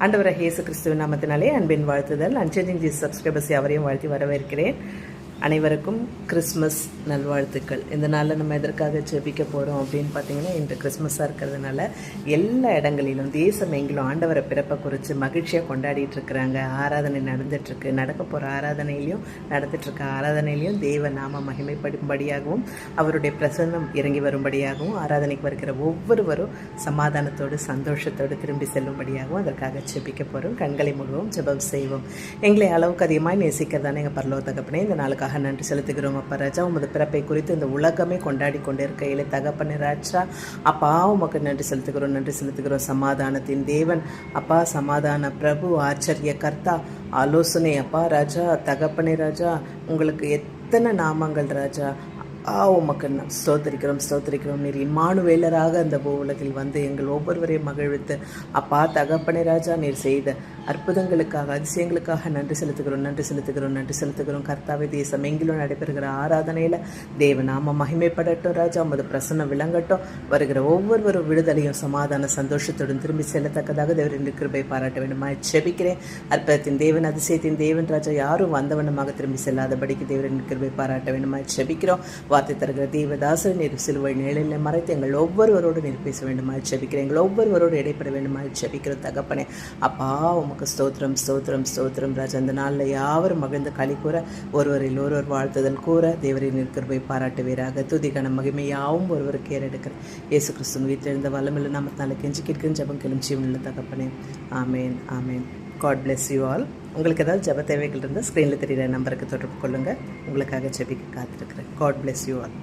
ஆண்டவராகிய இயேசு கிறிஸ்துவின் நாமத்தினாலே அன்பின் வாழ்த்துதல். அன்சேஞ்சிங் ஜீசஸ் சப்ஸ்கிரைபர்ஸ் யாவரையும் வாழ்த்தி வரவேற்கிறேன். அனைவருக்கும் கிறிஸ்மஸ் நல்வாழ்த்துக்கள். இந்த நாளில் நம்ம எதற்காக ஜெபிக்க போகிறோம் அப்படின்னு பார்த்தீங்கன்னா, இன்று கிறிஸ்மஸாக இருக்கிறதுனால எல்லா இடங்களிலும் தேசம் எங்கிலும் ஆண்டவரை பிறப்பை குறித்து மகிழ்ச்சியாக கொண்டாடிட்டு இருக்கிறாங்க. ஆராதனை நடந்துட்டுருக்கு. நடக்க போகிற ஆராதனையிலையும் நடந்துட்டுருக்க ஆராதனையிலையும் தேவ நாம மகிமைப்படும்படியாகவும் அவருடைய பிரசன்னம் இறங்கி வரும்படியாகவும் ஆராதனைக்கு வருகிற ஒவ்வொருவரும் சமாதானத்தோடு சந்தோஷத்தோடு திரும்பி செல்லும்படியாகவும் அதற்காக ஜெபிக்க போகிறோம். கண்களை மூடுவோம், ஜெபம் செய்வோம். எங்களை அளவுக்கு அதிகமாக நேசிக்கிறதானே எங்கள் பரலோக தகப்பனே, இந்த நாளுக்கு நன்றி செலுத்துகிறோம். அப்பா ராஜா, உமது பிறப்பை குறித்து இந்த உலகமே கொண்டாடி கொண்டிருக்கையில தகப்பனே ராஜா, அப்பா உமக்கு நன்றி செலுத்துகிறோம். சமாதானத்தின் தேவன் அப்பா, சமாதான பிரபு, ஆச்சரிய கர்த்தா, ஆலோசனை அப்பா ராஜா, தகப்பனே ராஜா, உங்களுக்கு எத்தனை நாமங்கள் ராஜா. உமக்கு ஸ்தோத்திரிக்கிறோம். நீர் இம்மானுவேலராக அந்த உலகில் வந்து எங்கள் ஒவ்வொருவரையும் மகிழ்வித்து அப்பா தகப்பனே ராஜா, நீர் செய்த அற்புதங்களுக்காக அதிசயங்களுக்காக நன்றி செலுத்துகிறோம். கர்த்தாவே, தேசம் எங்கிலும் நடைபெறுகிற ஆராதனையில் தேவநாம மகிமைப்படட்டும் ராஜா. உமது பிரசன்னம் விளங்கட்டும். வருகிற ஒவ்வொருவரும் விடுதலையும் சமாதான சந்தோஷத்துடன் திரும்பி செல்லத்தக்கதாக தேவரின் கிருபை பாராட்ட வேண்டுமா ஜெபிக்கிறேன். அற்புதத்தின் தேவன், அதிசயத்தின் தேவன் ராஜா, யாரும் வந்தவண்ணமாக திரும்பி செல்லாதபடிக்கு தேவரின் கிருபை பாராட்ட வேண்டுமா ஜெபிக்கிறோம். வார்த்தை தருகிற தேவதாசர் நீர் சிலுவை நிழலில் மறைத்து எங்கள் ஒவ்வொருவரோடு நீர் பேச வேண்டுமா ஜெபிக்கிறேன். எங்கள் ஒவ்வொருவரோடு இடைப்பட வேண்டுமா ஜெபிக்கிறோம் தகப்பனே. அப்பா உமக்கு ஸ்தோத்திரம் ராஜா. அந்த நாளில் யாவரும் மகிழ்ந்து களி கூற, ஒருவரில் ஒருவர் வாழ்த்துதல் கூற தேவரின் கிருபை பாராட்டுவீராக. துதிக்கான மகிமையாவும் ஒருவருக்கு ஏறெடுக்கிற இயேசு கிறிஸ்துவின் வீட்டில் இருந்த வல்லமில்லை நாமத்தினால கெஞ்சி கேட்கும் ஜெபம் ஜீவனில் தகப்பனே. ஆமேன். God bless you all. உங்களுக்கு ஏதாவது ஜெப தேவைகள் இருந்தால் ஸ்க்ரீனில் தெரிகிற நம்பருக்கு தொடர்பு கொள்ளுங்கள். உங்களுக்காக ஜெபிக்க காத்திருக்கிறேன். God bless you all.